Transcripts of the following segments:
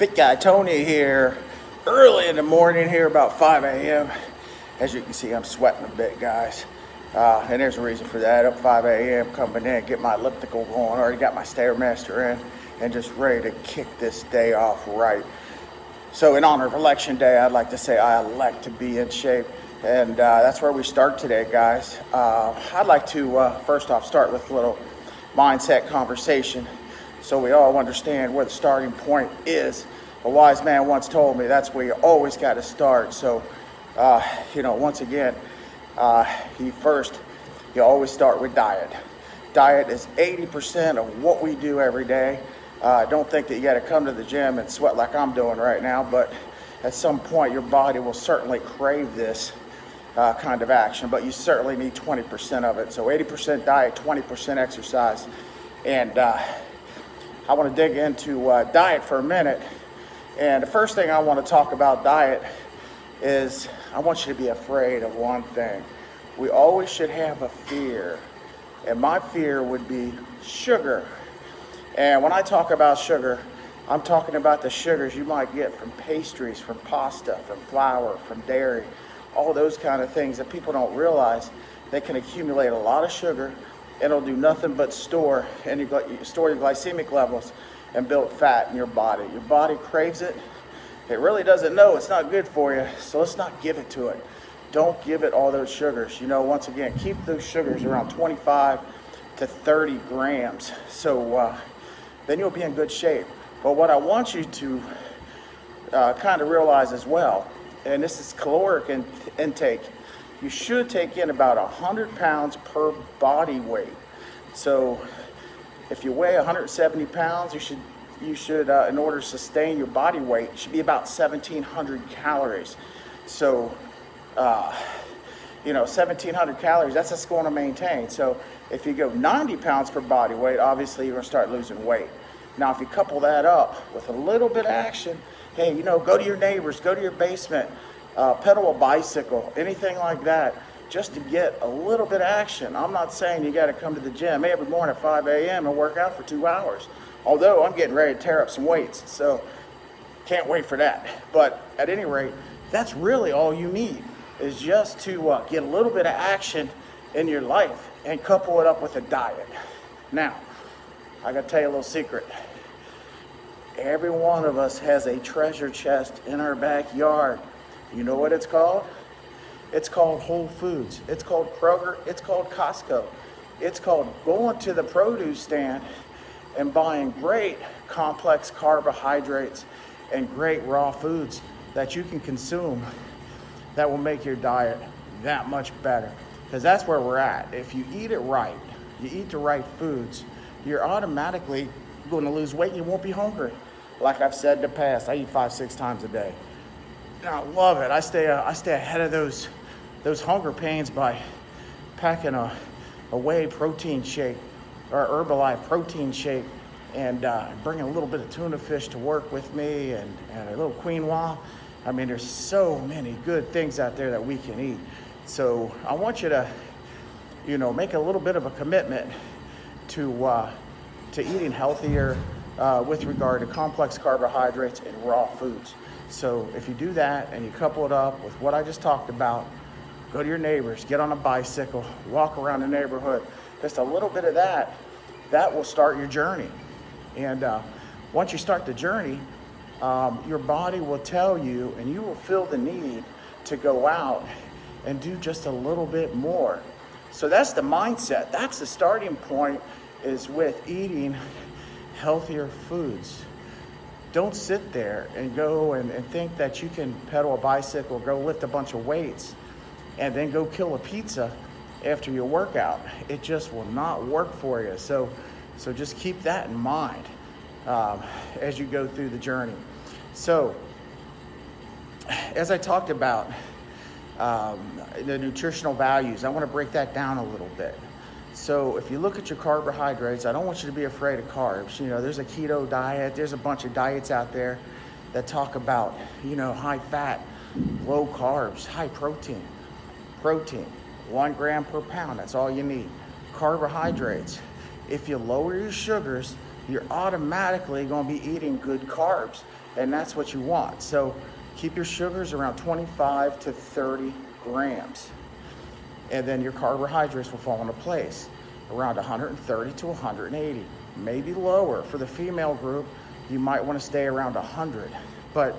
Fit Guy Tony here, early in the morning here, about 5 a.m. As you can see, I'm sweating a bit, guys. And there's a reason for that. Up 5 a.m. coming in, get my elliptical going, already got my Stairmaster in, and just ready to kick this day off right. So in honor of Election Day, I'd like to say I elect to be in shape. And that's where we start today, guys. I'd like to, first off, start with a little mindset conversation so we all understand where the starting point is. A wise man once told me that's where you always got to start. So, once again, you always start with diet. Diet is 80% of what we do every day. Don't think that you got to come to the gym and sweat like I'm doing right now, but at some point your body will certainly crave this kind of action, but you certainly need 20% of it. So 80% diet, 20% exercise. And I want to dig into diet for a minute. And the first thing I want to talk about diet is I want you to be afraid of one thing. We always should have a fear. And my fear would be sugar. And when I talk about sugar, I'm talking about the sugars you might get from pastries, from pasta, from flour, from dairy, all those kind of things that people don't realize. They can accumulate a lot of sugar, and it'll do nothing but store your glycemic levels and build fat in your body. Your body craves it. It really doesn't know it's not good for you, so let's not give it to it. Don't give it all those sugars. Once again, keep those sugars around 25 to 30 grams. So then you'll be in good shape. But what I want you to kind of realize as well, and this is caloric intake, you should take in about 100 pounds per body weight. So if you weigh 170 pounds, you should in order to sustain your body weight, it should be about 1,700 calories. So 1,700 calories, that's what's going to maintain. So if you go 90 pounds per body weight, obviously you're going to start losing weight. Now, if you couple that up with a little bit of action, hey, go to your neighbors, go to your basement, pedal a bicycle, anything like that, just to get a little bit of action. I'm not saying you got to come to the gym every morning at 5 a.m. and work out for 2 hours. Although I'm getting ready to tear up some weights, so can't wait for that. But at any rate, that's really all you need, is just to get a little bit of action in your life and couple it up with a diet. Now, I got to tell you a little secret. Every one of us has a treasure chest in our backyard. You know what it's called? It's called Whole Foods. It's called Kroger. It's called Costco. It's called going to the produce stand and buying great complex carbohydrates and great raw foods that you can consume that will make your diet that much better. Because that's where we're at. If you eat it right, you eat the right foods, you're automatically going to lose weight and you won't be hungry. Like I've said in the past, I eat 5-6 times a day. And I love it. I stay ahead of those hunger pains by packing a whey protein shake or Herbalife protein shake and bringing a little bit of tuna fish to work with me and a little quinoa. I mean, there's so many good things out there that we can eat. So I want you to, make a little bit of a commitment to eating healthier with regard to complex carbohydrates and raw foods. So if you do that and you couple it up with what I just talked about, go to your neighbors, get on a bicycle, walk around the neighborhood, just a little bit of that will start your journey. And once you start the journey, your body will tell you, and you will feel the need to go out and do just a little bit more. So that's the mindset. That's the starting point, is with eating healthier foods. Don't sit there and go and think that you can pedal a bicycle, go lift a bunch of weights, and then go kill a pizza after your workout. It just will not work for you. So just keep that in mind as you go through the journey. So as I talked about the nutritional values, I want to break that down a little bit. So if you look at your carbohydrates, I don't want you to be afraid of carbs. There's a keto diet. There's a bunch of diets out there that talk about, high fat, low carbs, high protein. Protein, 1 gram per pound. That's all you need. Carbohydrates. If you lower your sugars, you're automatically going to be eating good carbs. and that's what you want. So keep your sugars around 25 to 30 grams. And then your carbohydrates will fall into place around 130 to 180, maybe lower. For the female group, you might want to stay around 100. But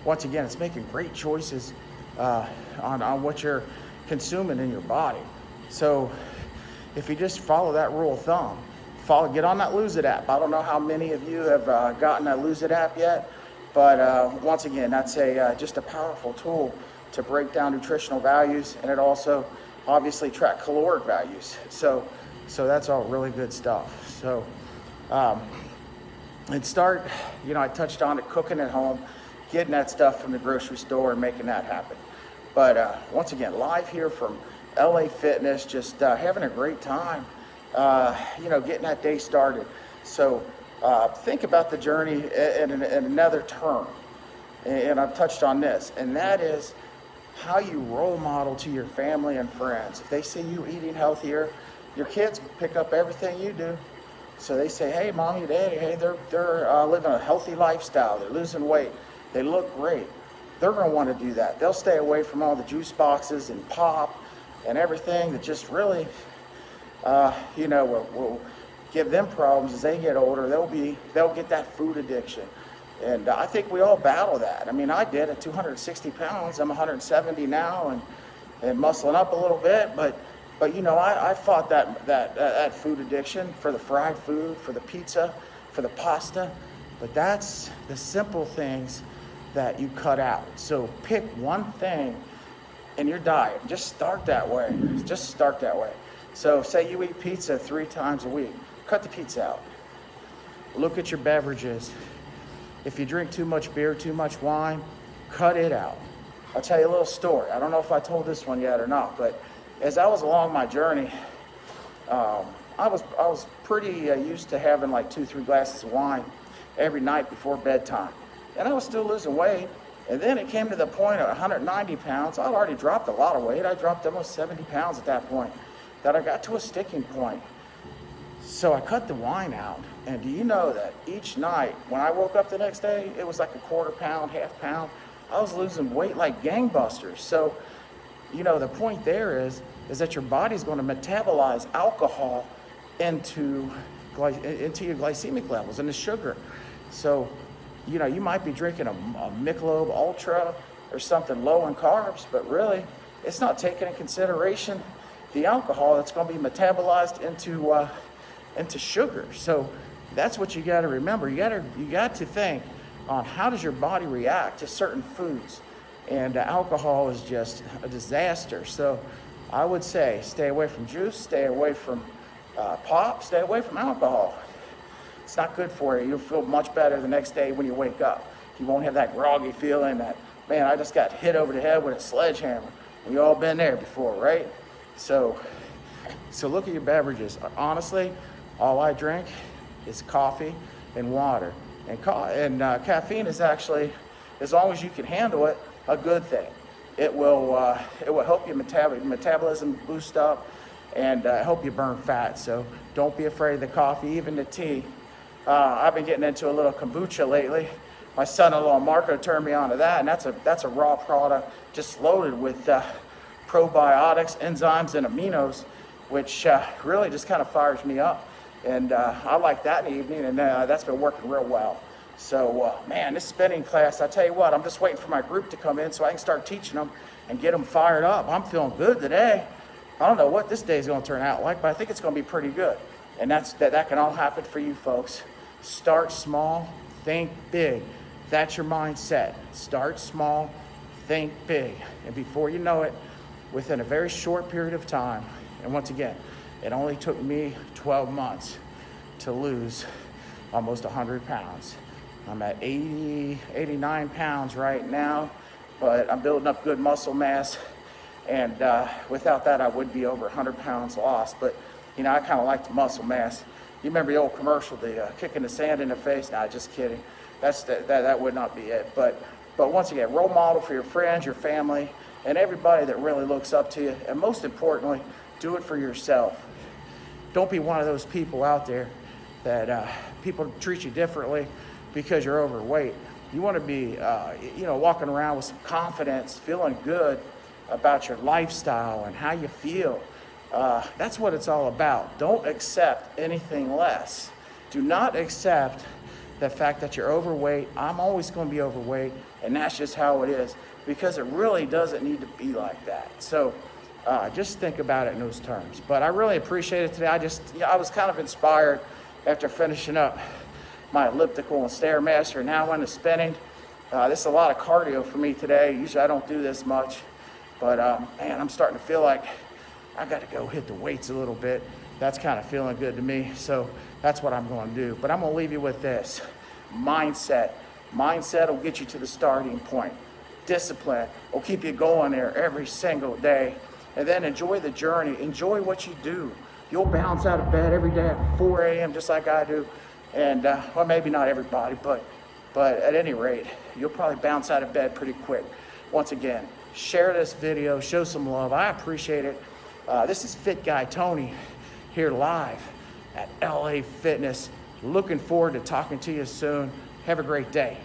once again, it's making great choices on what you're consuming in your body. So if you just follow that rule of thumb, get on that Lose It app. I don't know how many of you have gotten that Lose It app yet, but once again, that's just a powerful tool to break down nutritional values, and it also obviously track caloric values. So that's all really good stuff. So and start, I touched on it, cooking at home, getting that stuff from the grocery store and making that happen. But once again, live here from LA Fitness, just having a great time, getting that day started. So think about the journey in another term, and I've touched on this, and that is how you role model to your family and friends. If they see you eating healthier, your kids pick up everything you do. So they say, hey, mommy, daddy, hey, they're living a healthy lifestyle. They're losing weight. They look great. They're going to want to do that. They'll stay away from all the juice boxes and pop and everything that just really, will give them problems as they get older. They'll get that food addiction. And I think we all battle that. I mean, I did at 260 pounds. I'm 170 now and muscling up a little bit. But I fought that food addiction for the fried food, for the pizza, for the pasta. But that's the simple things that you cut out. So pick one thing in your diet. Just start that way. So say you eat pizza 3 times a week. Cut the pizza out. Look at your beverages. If you drink too much beer, too much wine, cut it out. I'll tell you a little story. I don't know if I told this one yet or not, but as I was along my journey, I was pretty used to having like 2-3 glasses of wine every night before bedtime. And I was still losing weight. And then it came to the point of 190 pounds. I'd already dropped a lot of weight. I dropped almost 70 pounds at that point, that I got to a sticking point. So I cut the wine out. And do you know that each night when I woke up the next day, it was like a quarter pound, half pound. I was losing weight like gangbusters. So, the point there is that your body's going to metabolize alcohol into your glycemic levels and the sugar. So, you might be drinking a Michelob Ultra or something low in carbs, but really it's not taking into consideration the alcohol that's going to be metabolized into sugar. So that's what you got to remember. You got to think on how does your body react to certain foods, and alcohol is just a disaster. So I would say stay away from juice, stay away from pop, stay away from alcohol. It's not good for you. You'll feel much better the next day when you wake up. You won't have that groggy feeling that, man, I just got hit over the head with a sledgehammer. We all been there before, right? So look at your beverages. Honestly, all I drink is coffee and water. And caffeine is actually, as long as you can handle it, a good thing. It will help your metabolism boost up and help you burn fat. So don't be afraid of the coffee, even the tea. I've been getting into a little kombucha lately. My son-in-law Marco turned me on to that, and that's a raw product just loaded with probiotics, enzymes, and aminos, which really just kind of fires me up. And I like that in the evening, and that's been working real well. So, man, this spinning class, I tell you what, I'm just waiting for my group to come in so I can start teaching them and get them fired up. I'm feeling good today. I don't know what this day is going to turn out like, but I think it's going to be pretty good. And that can all happen for you folks. Start small, think big. That's your mindset. Start small, think big. And before you know it, within a very short period of time, and once again, it only took me 12 months to lose almost 100 pounds. I'm at 89 pounds right now, but I'm building up good muscle mass. And without that, I would be over 100 pounds lost. But, I kind of like the muscle mass. You remember the old commercial, the kicking the sand in the face? Nah, just kidding. That would not be it. But once again, role model for your friends, your family, and everybody that really looks up to you. And most importantly, do it for yourself. Don't be one of those people out there that people treat you differently because you're overweight. You want to be, walking around with some confidence, feeling good about your lifestyle and how you feel. That's what it's all about. Don't accept anything less. Do not accept the fact that you're overweight. I'm always going to be overweight, and that's just how it is, because it really doesn't need to be like that. So just think about it in those terms. But I really appreciate it today. I was kind of inspired after finishing up my elliptical and Stairmaster, and now into spinning. This is a lot of cardio for me today. Usually I don't do this much, but man, I'm starting to feel like I got to go hit the weights a little bit. That's kind of feeling good to me. So that's what I'm going to do. But I'm going to leave you with this. Mindset. Mindset will get you to the starting point. Discipline will keep you going there every single day. And then enjoy the journey. Enjoy what you do. You'll bounce out of bed every day at 4 a.m. just like I do. And, well, maybe not everybody, but at any rate, you'll probably bounce out of bed pretty quick. Once again, share this video. Show some love. I appreciate it. This is Fit Guy Tony here live at LA Fitness. Looking forward to talking to you soon. Have a great day.